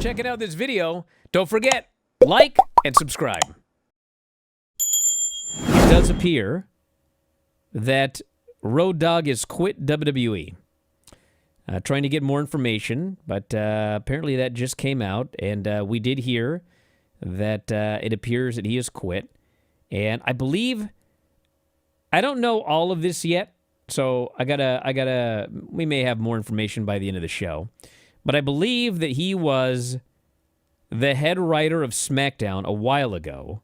checking out this video. Don't forget, like and subscribe. It does appear that Road Dogg has quit WWE. Trying to get more information, but apparently that just came out, and we did hear that it appears that he has quit. And I believe, I don't know all of this yet, so we may have more information by the end of the show. But I believe that he was the head writer of SmackDown a while ago,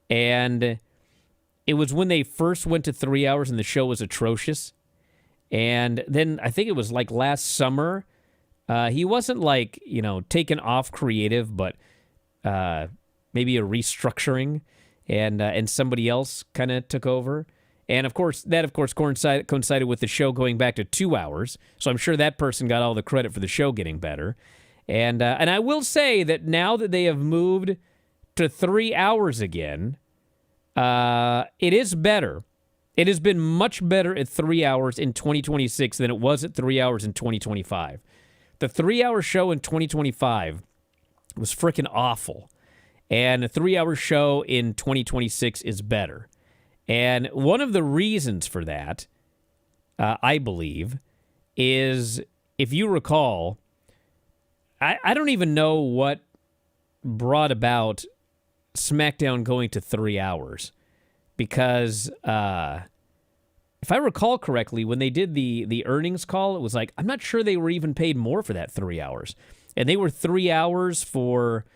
and it was when they first went to 3 hours and the show was atrocious. And then I think it was like last summer, he wasn't like, taken off creative, but maybe a restructuring, and somebody else kind of took over. And of course, that coincided with the show going back to 2 hours. So I'm sure that person got all the credit for the show getting better. And I will say that now that they have moved to 3 hours again, it is better. It has been much better at 3 hours in 2026 than it was at 3 hours in 2025. The 3 hour show in 2025 was freaking awful. And a 3 hour show in 2026 is better. And one of the reasons for that, I believe, is, if you recall, I don't even know what brought about SmackDown going to 3 hours. Because if I recall correctly, when they did the earnings call, it was like, I'm not sure they were even paid more for that 3 hours. And they were 3 hours for,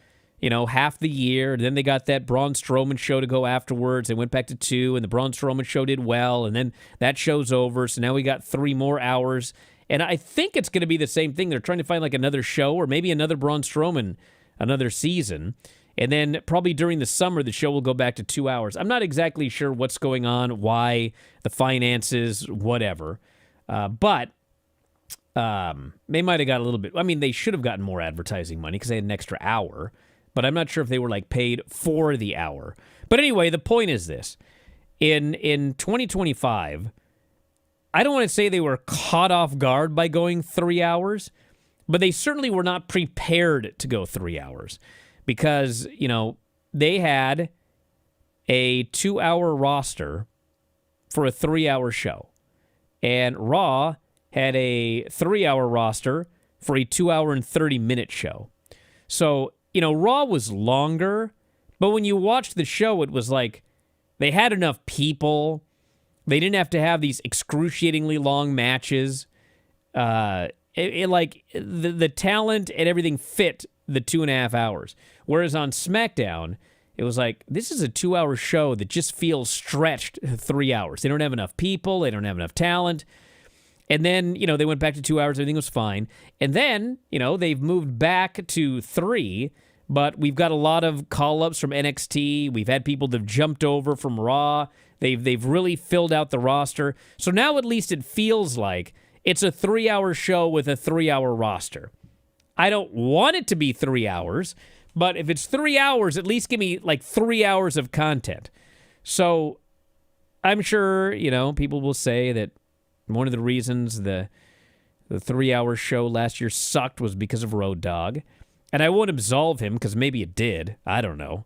half the year. And then they got that Braun Strowman show to go afterwards. They went back to 2, and the Braun Strowman show did well. And then that show's over. So now we got 3 more hours. And I think it's going to be the same thing. They're trying to find like another show or maybe another Braun Strowman, another season. And then probably during the summer, the show will go back to 2 hours. I'm not exactly sure what's going on, why, the finances, whatever. But they might have got a little bit. I mean, they should have gotten more advertising money because they had an extra hour. But I'm not sure if they were like paid for the hour. But anyway, the point is this. In 2025, I don't want to say they were caught off guard by going 3 hours, but they certainly were not prepared to go 3 hours. Because, they had a 2 hour roster for a 3 hour show. And Raw had a 3 hour roster for a 2 hour and 30-minute show. So, Raw was longer, but when you watched the show, it was like they had enough people. They didn't have to have these excruciatingly long matches. The talent and everything fit the 2.5 hours. Whereas on SmackDown, it was like, this is a 2 hour show that just feels stretched 3 hours. They don't have enough people. They don't have enough talent. And then, they went back to 2 hours. Everything was fine. And then, they've moved back to 3, but we've got a lot of call-ups from NXT. We've had people that have jumped over from Raw. They've really filled out the roster. So now at least it feels like it's a 3 hour show with a 3 hour roster. I don't want it to be 3 hours, but if it's 3 hours, at least give me like 3 hours of content. So I'm sure, people will say that one of the reasons the 3 hour show last year sucked was because of Road Dogg. And I won't absolve him because maybe it did. I don't know.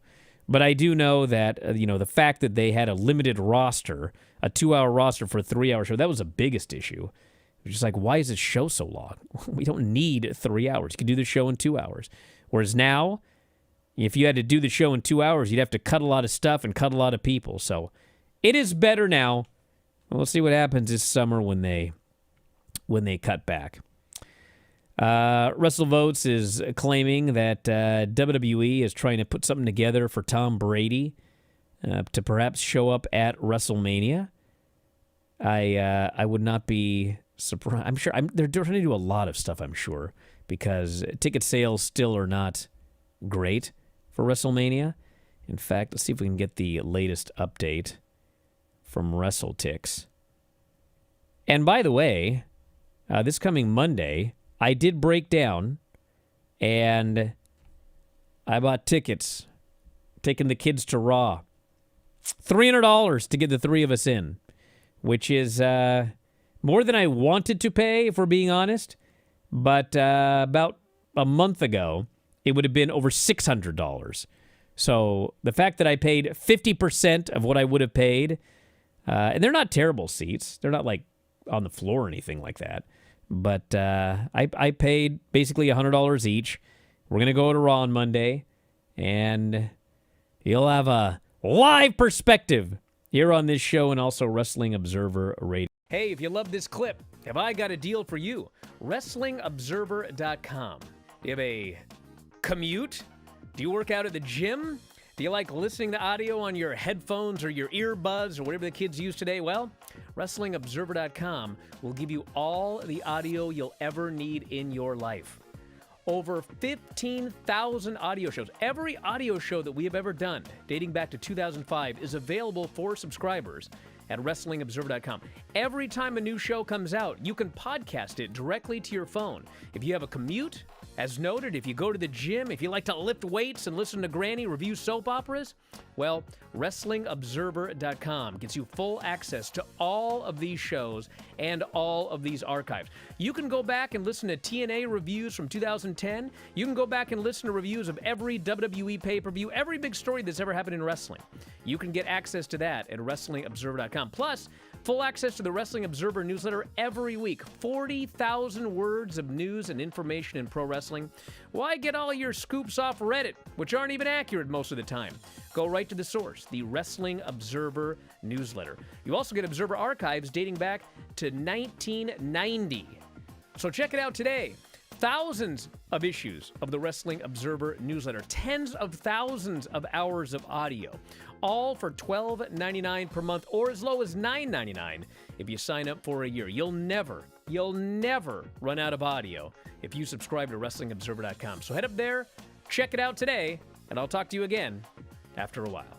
But I do know that, the fact that they had a limited roster, a 2 hour roster for a 3 hour show, that was the biggest issue. It's just like, why is this show so long? We don't need 3 hours. You can do the show in 2 hours. Whereas now, if you had to do the show in 2 hours, you'd have to cut a lot of stuff and cut a lot of people. So it is better now. We'll see what happens this summer when they cut back. Russell Votes is claiming that WWE is trying to put something together for Tom Brady to perhaps show up at WrestleMania. I would not be surprised. I'm sure they're trying to do a lot of stuff, I'm sure, because ticket sales still are not great for WrestleMania. In fact, let's see if we can get the latest update from WrestleTix. And by the way, this coming Monday, I did break down, and I bought tickets, taking the kids to Raw. $300 to get the 3 of us in, which is more than I wanted to pay, if we're being honest. But about a month ago, it would have been over $600. So the fact that I paid 50% of what I would have paid, and they're not terrible seats. They're not like on the floor or anything like that. But I paid basically $100 each. We're going to go to Raw on Monday, and you'll have a live perspective here on this show and also Wrestling Observer Radio. Hey, if you love this clip, have I got a deal for you? WrestlingObserver.com. Do you have a commute? Do you work out at the gym? Do you like listening to audio on your headphones or your earbuds or whatever the kids use today? Well, WrestlingObserver.com will give you all the audio you'll ever need in your life. Over 15,000 audio shows. Every audio show that we have ever done, dating back to 2005, is available for subscribers at WrestlingObserver.com. Every time a new show comes out, you can podcast it directly to your phone. If you have a commute, as noted, if you go to the gym, if you like to lift weights and listen to Granny review soap operas, well, WrestlingObserver.com gets you full access to all of these shows and all of these archives. You can go back and listen to TNA reviews from 2010. You can go back and listen to reviews of every WWE pay-per-view, every big story that's ever happened in wrestling. You can get access to that at WrestlingObserver.com. Plus, full access to the Wrestling Observer newsletter every week. 40,000 words of news and information in pro wrestling. Why get all your scoops off Reddit, which aren't even accurate most of the time? Go right to the source, the Wrestling Observer newsletter. You also get Observer archives dating back to 1990. So check it out today. Thousands of issues of the Wrestling Observer newsletter. Tens of thousands of hours of audio. All for $12.99 per month or as low as $9.99 if you sign up for a year. You'll never run out of audio if you subscribe to WrestlingObserver.com. So head up there, check it out today, and I'll talk to you again after a while.